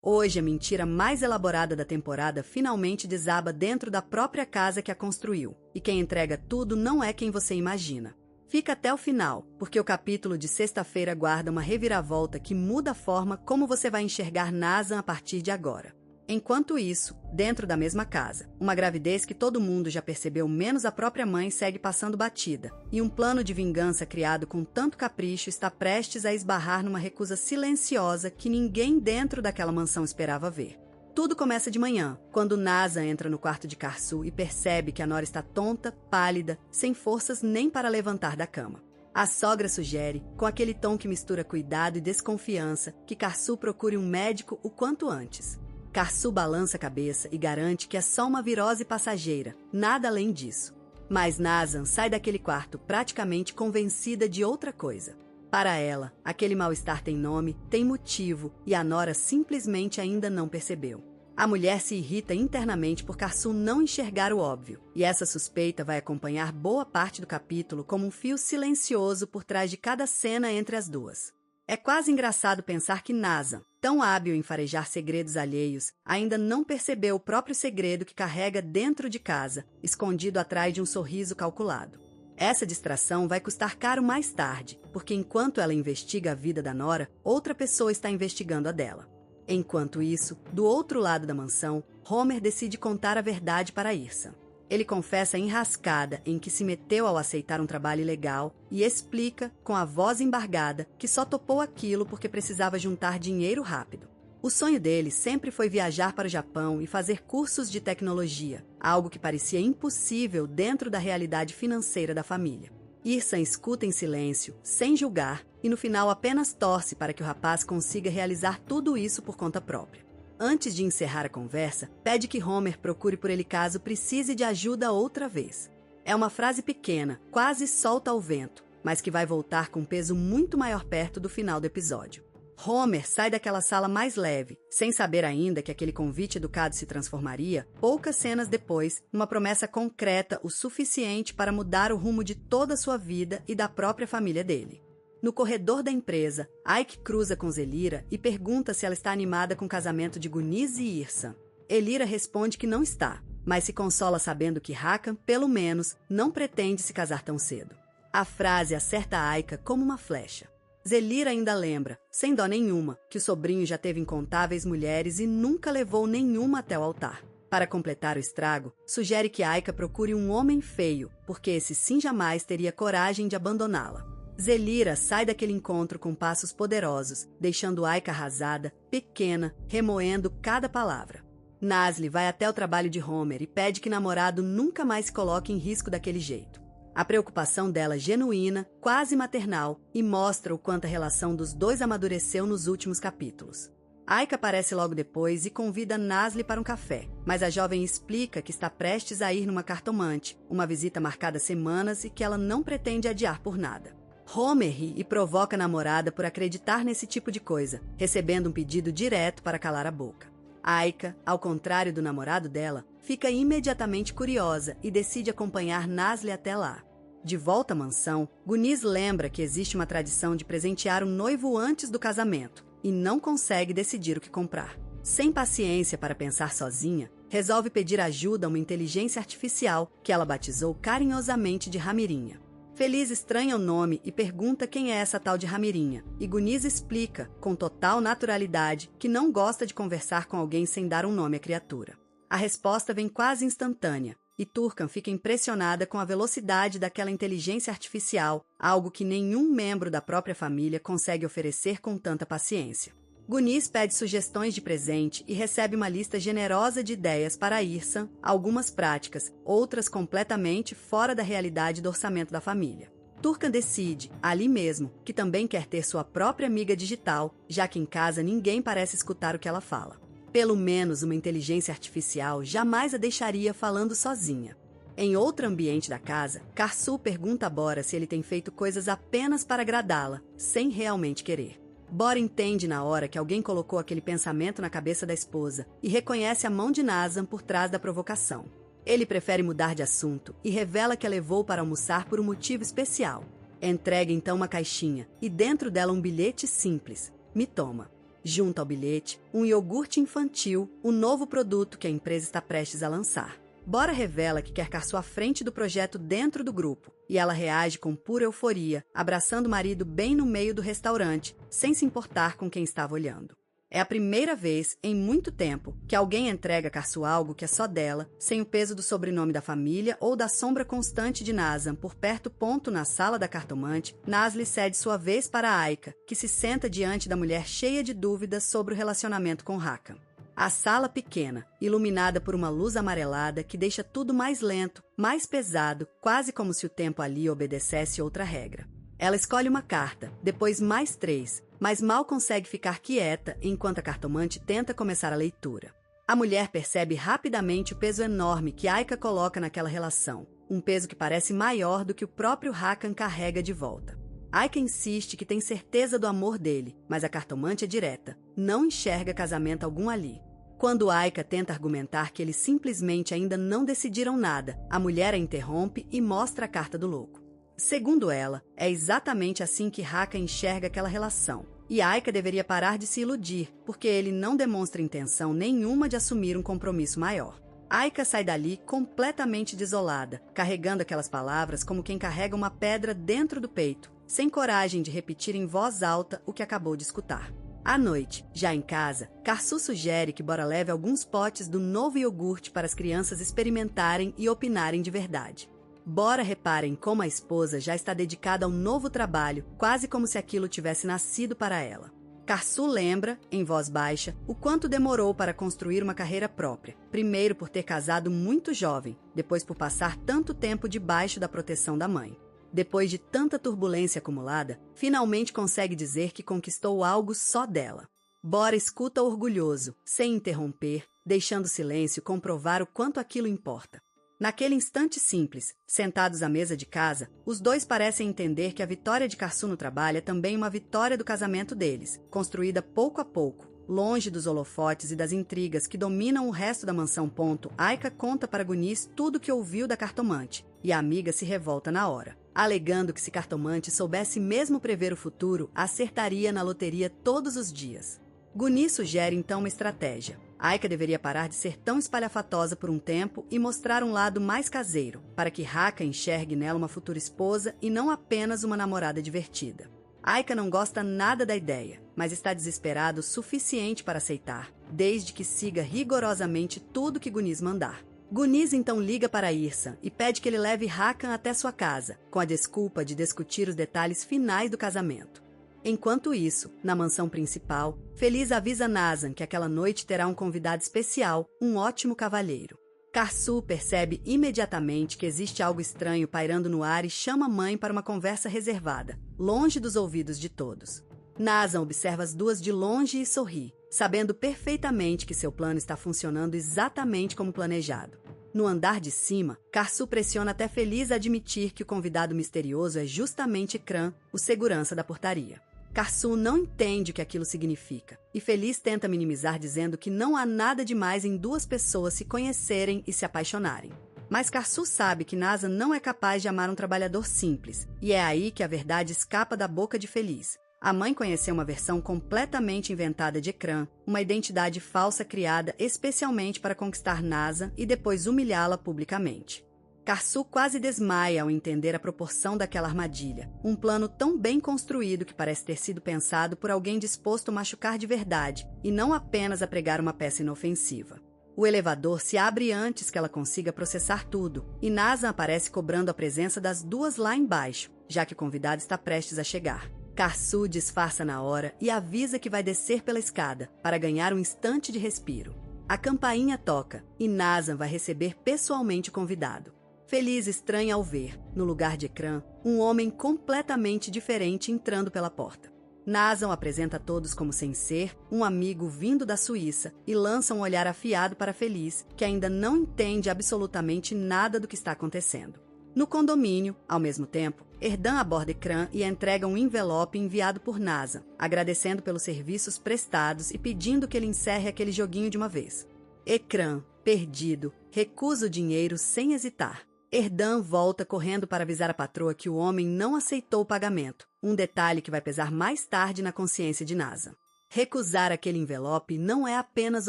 Hoje, a mentira mais elaborada da temporada finalmente desaba dentro da própria casa que a construiu. E quem entrega tudo não é quem você imagina. Fica até o final, porque o capítulo de sexta-feira guarda uma reviravolta que muda a forma como você vai enxergar Nazan a partir de agora. Enquanto isso, dentro da mesma casa, uma gravidez que todo mundo já percebeu menos a própria mãe segue passando batida, e um plano de vingança criado com tanto capricho está prestes a esbarrar numa recusa silenciosa que ninguém dentro daquela mansão esperava ver. Tudo começa de manhã, quando Nazan entra no quarto de Karsu e percebe que a nora está tonta, pálida, sem forças nem para levantar da cama. A sogra sugere, com aquele tom que mistura cuidado e desconfiança, que Karsu procure um médico o quanto antes. Karsu balança a cabeça e garante que é só uma virose passageira, nada além disso. Mas Nazan sai daquele quarto praticamente convencida de outra coisa. Para ela, aquele mal-estar tem nome, tem motivo, e a nora simplesmente ainda não percebeu. A mulher se irrita internamente por Karsu não enxergar o óbvio, e essa suspeita vai acompanhar boa parte do capítulo como um fio silencioso por trás de cada cena entre as duas. É quase engraçado pensar que Nazan, tão hábil em farejar segredos alheios, ainda não percebeu o próprio segredo que carrega dentro de casa, escondido atrás de um sorriso calculado. Essa distração vai custar caro mais tarde, porque enquanto ela investiga a vida da nora, outra pessoa está investigando a dela. Enquanto isso, do outro lado da mansão, Homer decide contar a verdade para Yrsa. Ele confessa a enrascada em que se meteu ao aceitar um trabalho ilegal e explica, com a voz embargada, que só topou aquilo porque precisava juntar dinheiro rápido. O sonho dele sempre foi viajar para o Japão e fazer cursos de tecnologia, algo que parecia impossível dentro da realidade financeira da família. Yrsa escuta em silêncio, sem julgar, e no final apenas torce para que o rapaz consiga realizar tudo isso por conta própria. Antes de encerrar a conversa, pede que Homer procure por ele caso precise de ajuda outra vez. É uma frase pequena, quase solta ao vento, mas que vai voltar com peso muito maior perto do final do episódio. Homer sai daquela sala mais leve, sem saber ainda que aquele convite educado se transformaria, poucas cenas depois, numa promessa concreta o suficiente para mudar o rumo de toda a sua vida e da própria família dele. No corredor da empresa, Ike cruza com Zelira e pergunta se ela está animada com o casamento de Guniz e Yrsa. Elira responde que não está, mas se consola sabendo que Hakan, pelo menos, não pretende se casar tão cedo. A frase acerta Aika como uma flecha. Zelira ainda lembra, sem dó nenhuma, que o sobrinho já teve incontáveis mulheres e nunca levou nenhuma até o altar. Para completar o estrago, sugere que Aika procure um homem feio, porque esse sim jamais teria coragem de abandoná-la. Zelira sai daquele encontro com passos poderosos, deixando Aika arrasada, pequena, remoendo cada palavra. Nasli vai até o trabalho de Homer e pede que namorado nunca mais se coloque em risco daquele jeito. A preocupação dela genuína, quase maternal, e mostra o quanto a relação dos dois amadureceu nos últimos capítulos. Aika aparece logo depois e convida Nasli para um café, mas a jovem explica que está prestes a ir numa cartomante, uma visita marcada há semanas e que ela não pretende adiar por nada. Homer ri e provoca a namorada por acreditar nesse tipo de coisa, recebendo um pedido direto para calar a boca. Aika, ao contrário do namorado dela, fica imediatamente curiosa e decide acompanhar Nasli até lá. De volta à mansão, Guniz lembra que existe uma tradição de presentear o noivo antes do casamento e não consegue decidir o que comprar. Sem paciência para pensar sozinha, resolve pedir ajuda a uma inteligência artificial que ela batizou carinhosamente de Ramirinha. Feliz estranha o nome e pergunta quem é essa tal de Ramirinha, e Guniz explica, com total naturalidade, que não gosta de conversar com alguém sem dar um nome à criatura. A resposta vem quase instantânea, e Turkan fica impressionada com a velocidade daquela inteligência artificial, algo que nenhum membro da própria família consegue oferecer com tanta paciência. Guniz pede sugestões de presente e recebe uma lista generosa de ideias para Yrsa, algumas práticas, outras completamente fora da realidade do orçamento da família. Turkan decide, ali mesmo, que também quer ter sua própria amiga digital, já que em casa ninguém parece escutar o que ela fala. Pelo menos uma inteligência artificial jamais a deixaria falando sozinha. Em outro ambiente da casa, Karsu pergunta a Bora se ele tem feito coisas apenas para agradá-la, sem realmente querer. Bora entende na hora que alguém colocou aquele pensamento na cabeça da esposa e reconhece a mão de Nazan por trás da provocação. Ele prefere mudar de assunto e revela que a levou para almoçar por um motivo especial. Entrega então uma caixinha e dentro dela um bilhete simples. Me toma. Junto ao bilhete, um iogurte infantil, o novo produto que a empresa está prestes a lançar. Bora revela que quer Carsu à frente do projeto dentro do grupo, e ela reage com pura euforia, abraçando o marido bem no meio do restaurante, sem se importar com quem estava olhando. É a primeira vez, em muito tempo, que alguém entrega a Carsu algo que é só dela, sem o peso do sobrenome da família ou da sombra constante de Nazan por perto. Na sala da cartomante, Nasli cede sua vez para Aika, que se senta diante da mulher cheia de dúvidas sobre o relacionamento com Hakan. A sala pequena, iluminada por uma luz amarelada que deixa tudo mais lento, mais pesado, quase como se o tempo ali obedecesse outra regra. Ela escolhe uma carta, depois mais 3, mas mal consegue ficar quieta enquanto a cartomante tenta começar a leitura. A mulher percebe rapidamente o peso enorme que Aika coloca naquela relação, um peso que parece maior do que o próprio Hakan carrega de volta. Aika insiste que tem certeza do amor dele, mas a cartomante é direta, não enxerga casamento algum ali. Quando Aika tenta argumentar que eles simplesmente ainda não decidiram nada, a mulher a interrompe e mostra a carta do louco. Segundo ela, é exatamente assim que Hakan enxerga aquela relação. E Aika deveria parar de se iludir, porque ele não demonstra intenção nenhuma de assumir um compromisso maior. Aika sai dali completamente desolada, carregando aquelas palavras como quem carrega uma pedra dentro do peito, sem coragem de repetir em voz alta o que acabou de escutar. À noite, já em casa, Carsu sugere que Bora leve alguns potes do novo iogurte para as crianças experimentarem e opinarem de verdade. Bora repara em como a esposa já está dedicada ao novo trabalho, quase como se aquilo tivesse nascido para ela. Carsu lembra, em voz baixa, o quanto demorou para construir uma carreira própria. Primeiro por ter casado muito jovem, depois por passar tanto tempo debaixo da proteção da mãe. Depois de tanta turbulência acumulada, finalmente consegue dizer que conquistou algo só dela. Bora escuta orgulhoso, sem interromper, deixando o silêncio comprovar o quanto aquilo importa. Naquele instante simples, sentados à mesa de casa, os dois parecem entender que a vitória de Carsu no trabalho é também uma vitória do casamento deles, construída pouco a pouco, longe dos holofotes e das intrigas que dominam o resto da mansão. Aika conta para Gunis tudo o que ouviu da cartomante, e a amiga se revolta na hora, alegando que se cartomante soubesse mesmo prever o futuro, acertaria na loteria todos os dias. Gunis sugere então uma estratégia. Aika deveria parar de ser tão espalhafatosa por um tempo e mostrar um lado mais caseiro, para que Hakan enxergue nela uma futura esposa e não apenas uma namorada divertida. Aika não gosta nada da ideia, mas está desesperado o suficiente para aceitar, desde que siga rigorosamente tudo que Gunis mandar. Gunis então liga para Irsa e pede que ele leve Hakan até sua casa, com a desculpa de discutir os detalhes finais do casamento. Enquanto isso, na mansão principal, Feliz avisa Nazan que aquela noite terá um convidado especial, um ótimo cavalheiro. Carsu percebe imediatamente que existe algo estranho pairando no ar e chama a mãe para uma conversa reservada, longe dos ouvidos de todos. Nazan observa as duas de longe e sorri, sabendo perfeitamente que seu plano está funcionando exatamente como planejado. No andar de cima, Carsu pressiona até Feliz admitir que o convidado misterioso é justamente Kran, o segurança da portaria. Carsu não entende o que aquilo significa, e Feliz tenta minimizar dizendo que não há nada demais em duas pessoas se conhecerem e se apaixonarem. Mas Carsu sabe que Nazan não é capaz de amar um trabalhador simples, e é aí que a verdade escapa da boca de Feliz. A mãe conheceu uma versão completamente inventada de Ekran, uma identidade falsa criada especialmente para conquistar Nazan e depois humilhá-la publicamente. Carsu quase desmaia ao entender a proporção daquela armadilha, um plano tão bem construído que parece ter sido pensado por alguém disposto a machucar de verdade, e não apenas a pregar uma peça inofensiva. O elevador se abre antes que ela consiga processar tudo, e Nazan aparece cobrando a presença das duas lá embaixo, já que o convidado está prestes a chegar. Carsu disfarça na hora e avisa que vai descer pela escada, para ganhar um instante de respiro. A campainha toca, e Nazan vai receber pessoalmente o convidado. Feliz estranha ao ver, no lugar de Ekran, um homem completamente diferente entrando pela porta. Nazan o apresenta a todos como sem ser, um amigo vindo da Suíça, e lança um olhar afiado para Feliz, que ainda não entende absolutamente nada do que está acontecendo. No condomínio, ao mesmo tempo, Erdan aborda Ekran e entrega um envelope enviado por Nazan, agradecendo pelos serviços prestados e pedindo que ele encerre aquele joguinho de uma vez. Ekran, perdido, recusa o dinheiro sem hesitar. Erdan volta correndo para avisar a patroa que o homem não aceitou o pagamento, um detalhe que vai pesar mais tarde na consciência de Nazan. Recusar aquele envelope não é apenas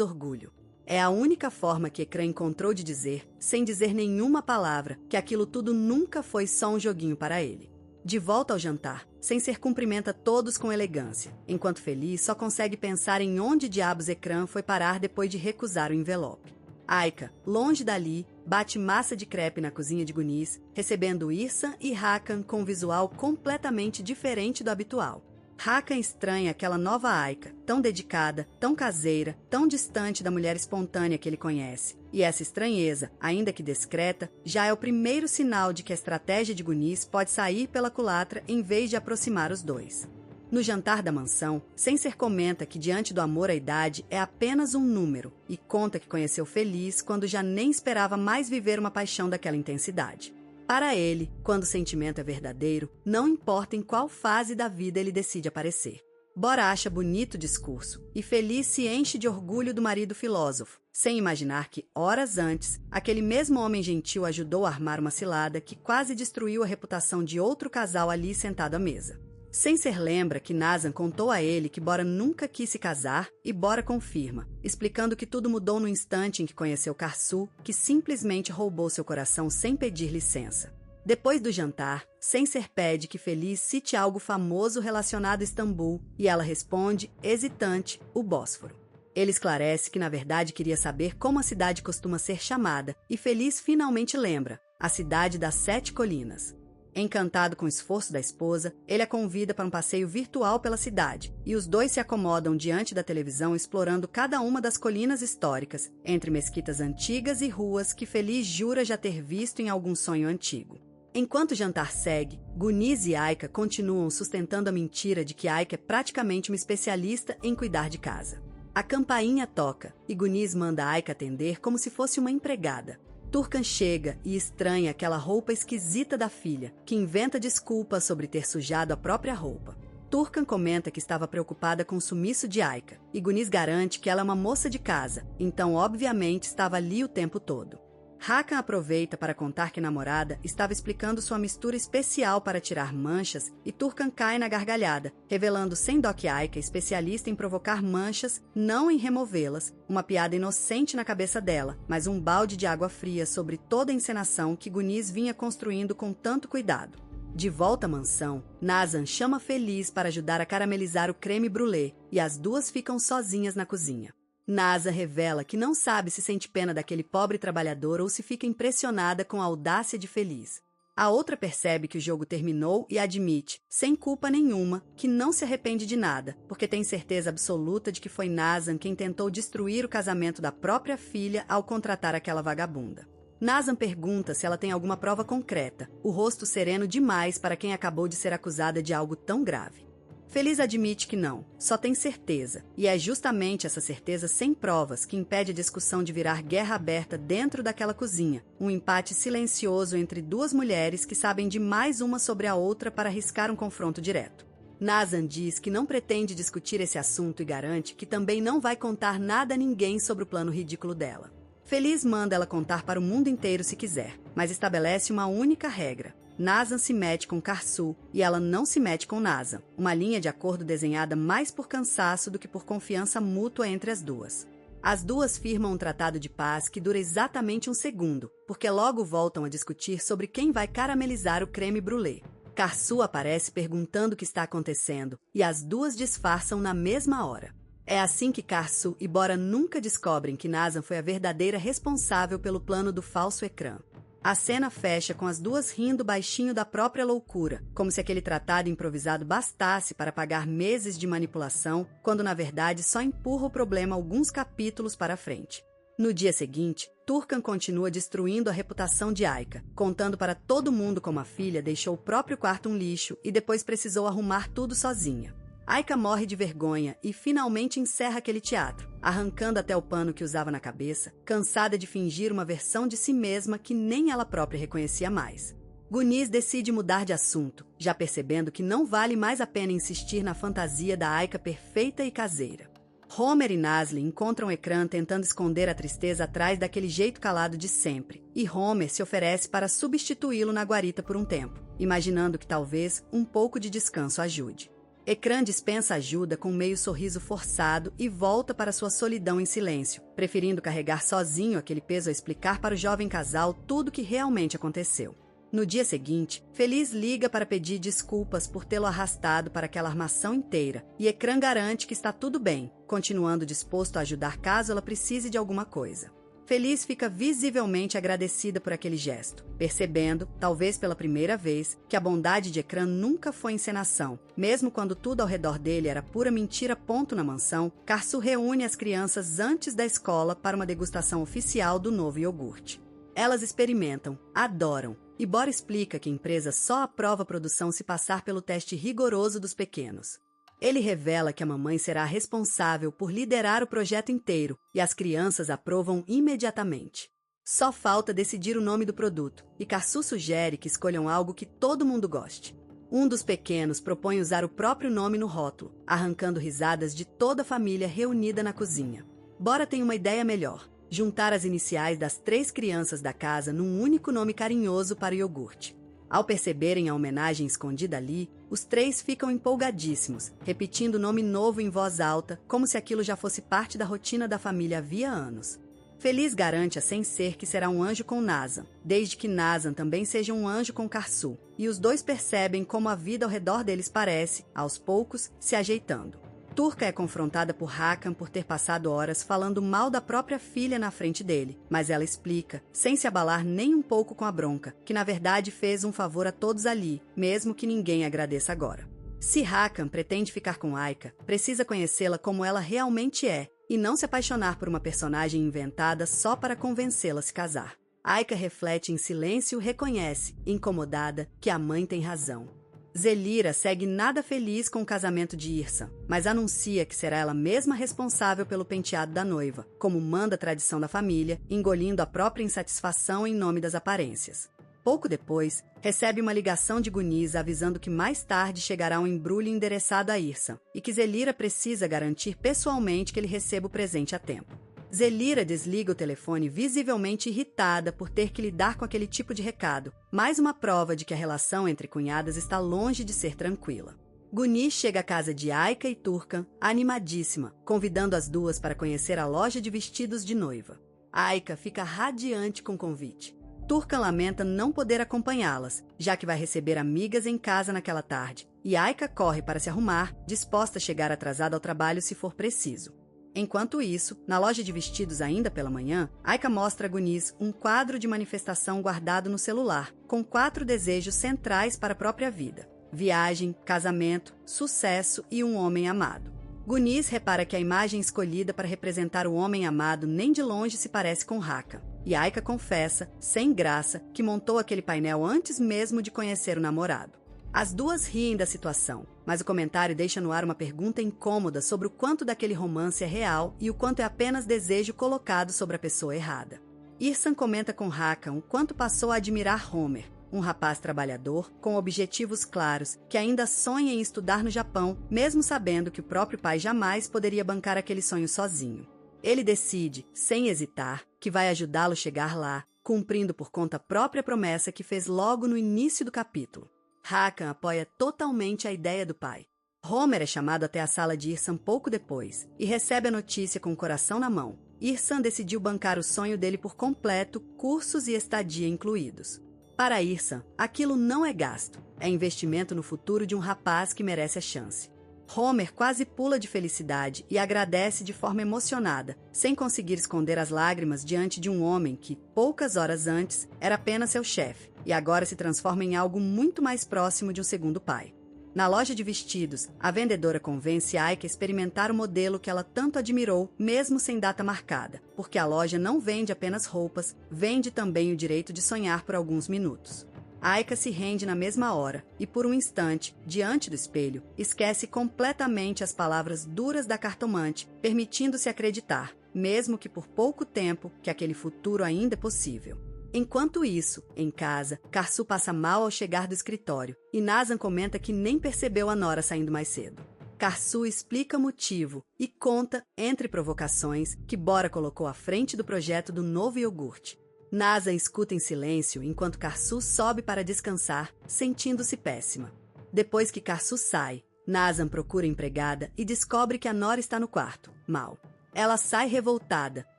orgulho. É a única forma que Ekran encontrou de dizer, sem dizer nenhuma palavra, que aquilo tudo nunca foi só um joguinho para ele. De volta ao jantar, Sensei cumprimenta todos com elegância, enquanto Feliz só consegue pensar em onde diabos Ekran foi parar depois de recusar o envelope. Aika, longe dali, bate massa de crepe na cozinha de Gunis, recebendo Irsan e Hakan com um visual completamente diferente do habitual. Hakan estranha aquela nova Aika, tão dedicada, tão caseira, tão distante da mulher espontânea que ele conhece. E essa estranheza, ainda que discreta, já é o primeiro sinal de que a estratégia de Gunis pode sair pela culatra em vez de aproximar os dois. No jantar da mansão, Sensei comenta que diante do amor à idade é apenas um número e conta que conheceu Feliz quando já nem esperava mais viver uma paixão daquela intensidade. Para ele, quando o sentimento é verdadeiro, não importa em qual fase da vida ele decide aparecer. Bora acha bonito o discurso, e Feliz se enche de orgulho do marido filósofo, sem imaginar que, horas antes, aquele mesmo homem gentil ajudou a armar uma cilada que quase destruiu a reputação de outro casal ali sentado à mesa. Sensei lembra que Nazan contou a ele que Bora nunca quis se casar e Bora confirma, explicando que tudo mudou no instante em que conheceu Karsu, que simplesmente roubou seu coração sem pedir licença. Depois do jantar, Sensei pede que Feliz cite algo famoso relacionado a Istambul e ela responde, hesitante, o Bósforo. Ele esclarece que na verdade queria saber como a cidade costuma ser chamada e Feliz finalmente lembra, a cidade das 7 colinas. Encantado com o esforço da esposa, ele a convida para um passeio virtual pela cidade, e os dois se acomodam diante da televisão explorando cada uma das colinas históricas, entre mesquitas antigas e ruas que Feliz jura já ter visto em algum sonho antigo. Enquanto o jantar segue, Gunis e Aika continuam sustentando a mentira de que Aika é praticamente uma especialista em cuidar de casa. A campainha toca, e Gunis manda Aika atender como se fosse uma empregada. Turkan chega e estranha aquela roupa esquisita da filha, que inventa desculpas sobre ter sujado a própria roupa. Turkan comenta que estava preocupada com o sumiço de Aika, e Gunis garante que ela é uma moça de casa, então obviamente estava ali o tempo todo. Hakan aproveita para contar que a namorada estava explicando sua mistura especial para tirar manchas e Turkan cai na gargalhada, revelando sem dó que Aika é especialista em provocar manchas, não em removê-las, uma piada inocente na cabeça dela, mas um balde de água fria sobre toda a encenação que Gunis vinha construindo com tanto cuidado. De volta à mansão, Nazan chama Feliz para ajudar a caramelizar o creme brulee e as duas ficam sozinhas na cozinha. Nazan revela que não sabe se sente pena daquele pobre trabalhador ou se fica impressionada com a audácia de Feliz. A outra percebe que o jogo terminou e admite, sem culpa nenhuma, que não se arrepende de nada, porque tem certeza absoluta de que foi Nazan quem tentou destruir o casamento da própria filha ao contratar aquela vagabunda. Nazan pergunta se ela tem alguma prova concreta, o rosto sereno demais para quem acabou de ser acusada de algo tão grave. Feliz admite que não, só tem certeza, e é justamente essa certeza sem provas que impede a discussão de virar guerra aberta dentro daquela cozinha, um empate silencioso entre duas mulheres que sabem demais uma sobre a outra para arriscar um confronto direto. Nazan diz que não pretende discutir esse assunto e garante que também não vai contar nada a ninguém sobre o plano ridículo dela. Feliz manda ela contar para o mundo inteiro se quiser, mas estabelece uma única regra. Nazan se mete com Karsu e ela não se mete com Nazan, uma linha de acordo desenhada mais por cansaço do que por confiança mútua entre as duas. As duas firmam um tratado de paz que dura exatamente um segundo, porque logo voltam a discutir sobre quem vai caramelizar o creme brulee. Karsu aparece perguntando o que está acontecendo e as duas disfarçam na mesma hora. É assim que Karsu e Bora nunca descobrem que Nazan foi a verdadeira responsável pelo plano do falso Ekran. A cena fecha com as duas rindo baixinho da própria loucura, como se aquele tratado improvisado bastasse para pagar meses de manipulação, quando na verdade só empurra o problema alguns capítulos para frente. No dia seguinte, Turkan continua destruindo a reputação de Aika, contando para todo mundo como a filha deixou o próprio quarto um lixo e depois precisou arrumar tudo sozinha. Aika morre de vergonha e finalmente encerra aquele teatro, arrancando até o pano que usava na cabeça, cansada de fingir uma versão de si mesma que nem ela própria reconhecia mais. Gunis decide mudar de assunto, já percebendo que não vale mais a pena insistir na fantasia da Aika perfeita e caseira. Homer e Nasli encontram Ekran tentando esconder a tristeza atrás daquele jeito calado de sempre, e Homer se oferece para substituí-lo na guarita por um tempo, imaginando que talvez um pouco de descanso ajude. Ekran dispensa ajuda com meio sorriso forçado e volta para sua solidão em silêncio, preferindo carregar sozinho aquele peso a explicar para o jovem casal tudo o que realmente aconteceu. No dia seguinte, Feliz liga para pedir desculpas por tê-lo arrastado para aquela armação inteira, e Ekran garante que está tudo bem, continuando disposto a ajudar caso ela precise de alguma coisa. Feliz fica visivelmente agradecida por aquele gesto, percebendo, talvez pela primeira vez, que a bondade de Ekran nunca foi encenação. Mesmo quando tudo ao redor dele era pura mentira. Na mansão, Karsu reúne as crianças antes da escola para uma degustação oficial do novo iogurte. Elas experimentam, adoram, e Bora explica que a empresa só aprova a produção se passar pelo teste rigoroso dos pequenos. Ele revela que a mamãe será a responsável por liderar o projeto inteiro e as crianças aprovam imediatamente. Só falta decidir o nome do produto, e Karsu sugere que escolham algo que todo mundo goste. Um dos pequenos propõe usar o próprio nome no rótulo, arrancando risadas de toda a família reunida na cozinha. Bora tem uma ideia melhor: juntar as iniciais das 3 crianças da casa num único nome carinhoso para o iogurte. Ao perceberem a homenagem escondida ali, os 3 ficam empolgadíssimos, repetindo o nome novo em voz alta, como se aquilo já fosse parte da rotina da família havia anos. Feliz garante a sem ser que será um anjo com Nazan, desde que Nazan também seja um anjo com Karsu, e os 2 percebem como a vida ao redor deles parece, aos poucos, se ajeitando. Turca é confrontada por Hakan por ter passado horas falando mal da própria filha na frente dele, mas ela explica, sem se abalar nem um pouco com a bronca, que na verdade fez um favor a todos ali, mesmo que ninguém agradeça agora. Se Hakan pretende ficar com Aika, precisa conhecê-la como ela realmente é, e não se apaixonar por uma personagem inventada só para convencê-la a se casar. Aika reflete em silêncio e reconhece, incomodada, que a mãe tem razão. Zelira segue nada feliz com o casamento de Irsan, mas anuncia que será ela mesma responsável pelo penteado da noiva, como manda a tradição da família, engolindo a própria insatisfação em nome das aparências. Pouco depois, recebe uma ligação de Guniz avisando que mais tarde chegará um embrulho endereçado a Irsan e que Zelira precisa garantir pessoalmente que ele receba o presente a tempo. Zelira desliga o telefone visivelmente irritada por ter que lidar com aquele tipo de recado, mais uma prova de que a relação entre cunhadas está longe de ser tranquila. Guni chega à casa de Aika e Turkan, animadíssima, convidando as duas para conhecer a loja de vestidos de noiva. Aika fica radiante com o convite. Turkan lamenta não poder acompanhá-las, já que vai receber amigas em casa naquela tarde, e Aika corre para se arrumar, disposta a chegar atrasada ao trabalho se for preciso. Enquanto isso, na loja de vestidos ainda pela manhã, Aika mostra a Guniz um quadro de manifestação guardado no celular, com 4 desejos centrais para a própria vida: viagem, casamento, sucesso e um homem amado. Guniz repara que a imagem escolhida para representar o homem amado nem de longe se parece com Hakan, e Aika confessa, sem graça, que montou aquele painel antes mesmo de conhecer o namorado. As duas riem da situação, mas o comentário deixa no ar uma pergunta incômoda sobre o quanto daquele romance é real e o quanto é apenas desejo colocado sobre a pessoa errada. Irsan comenta com Hakan o quanto passou a admirar Homer, um rapaz trabalhador, com objetivos claros, que ainda sonha em estudar no Japão, mesmo sabendo que o próprio pai jamais poderia bancar aquele sonho sozinho. Ele decide, sem hesitar, que vai ajudá-lo a chegar lá, cumprindo por conta própria a promessa que fez logo no início do capítulo. Hakan apoia totalmente a ideia do pai. Homer é chamado até a sala de Irsan pouco depois e recebe a notícia com o coração na mão. Irsan decidiu bancar o sonho dele por completo, cursos e estadia incluídos. Para Irsan, aquilo não é gasto, é investimento no futuro de um rapaz que merece a chance. Homer quase pula de felicidade e agradece de forma emocionada, sem conseguir esconder as lágrimas diante de um homem que, poucas horas antes, era apenas seu chefe, e agora se transforma em algo muito mais próximo de um segundo pai. Na loja de vestidos, a vendedora convence Aika a experimentar o modelo que ela tanto admirou, mesmo sem data marcada, porque a loja não vende apenas roupas, vende também o direito de sonhar por alguns minutos. Aika se rende na mesma hora e, por um instante, diante do espelho, esquece completamente as palavras duras da cartomante, permitindo-se acreditar, mesmo que por pouco tempo, que aquele futuro ainda é possível. Enquanto isso, em casa, Karsu passa mal ao chegar do escritório e Nazan comenta que nem percebeu a nora saindo mais cedo. Karsu explica o motivo e conta, entre provocações, que Bora colocou à frente do projeto do novo iogurte. Nazan escuta em silêncio enquanto Karsu sobe para descansar, sentindo-se péssima. Depois que Karsu sai, Nazan procura a empregada e descobre que a Nora está no quarto, mal. Ela sai revoltada,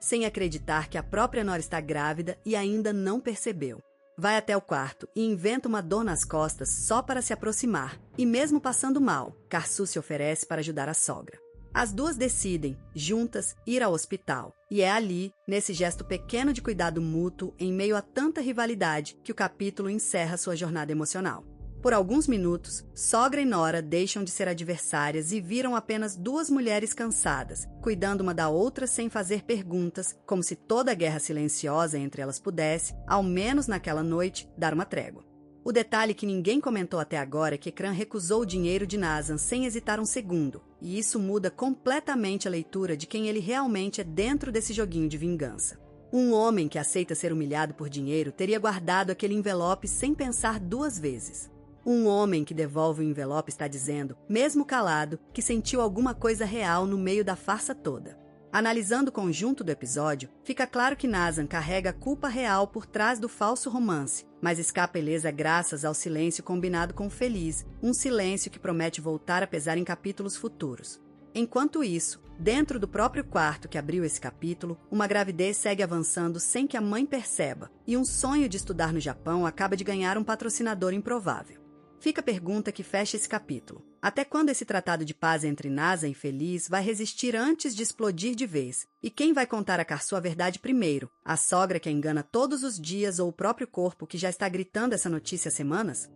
sem acreditar que a própria Nora está grávida e ainda não percebeu. Vai até o quarto e inventa uma dor nas costas só para se aproximar, e mesmo passando mal, Karsu se oferece para ajudar a sogra. As duas decidem, juntas, ir ao hospital, e é ali, nesse gesto pequeno de cuidado mútuo, em meio a tanta rivalidade, que o capítulo encerra sua jornada emocional. Por alguns minutos, sogra e nora deixam de ser adversárias e viram apenas duas mulheres cansadas, cuidando uma da outra sem fazer perguntas, como se toda a guerra silenciosa entre elas pudesse, ao menos naquela noite, dar uma trégua. O detalhe que ninguém comentou até agora é que Ekran recusou o dinheiro de Nazan sem hesitar um segundo, e isso muda completamente a leitura de quem ele realmente é dentro desse joguinho de vingança. Um homem que aceita ser humilhado por dinheiro teria guardado aquele envelope sem pensar duas vezes. Um homem que devolve o envelope está dizendo, mesmo calado, que sentiu alguma coisa real no meio da farsa toda. Analisando o conjunto do episódio, fica claro que Nazan carrega a culpa real por trás do falso romance, mas escapa ilesa graças ao silêncio combinado com Feliz, um silêncio que promete voltar a pesar em capítulos futuros. Enquanto isso, dentro do próprio quarto que abriu esse capítulo, uma gravidez segue avançando sem que a mãe perceba, e um sonho de estudar no Japão acaba de ganhar um patrocinador improvável. Fica a pergunta que fecha esse capítulo. Até quando esse tratado de paz entre Nazan e Feliz vai resistir antes de explodir de vez? E quem vai contar a Karsu a verdade primeiro? A sogra que a engana todos os dias ou o próprio corpo que já está gritando essa notícia há semanas?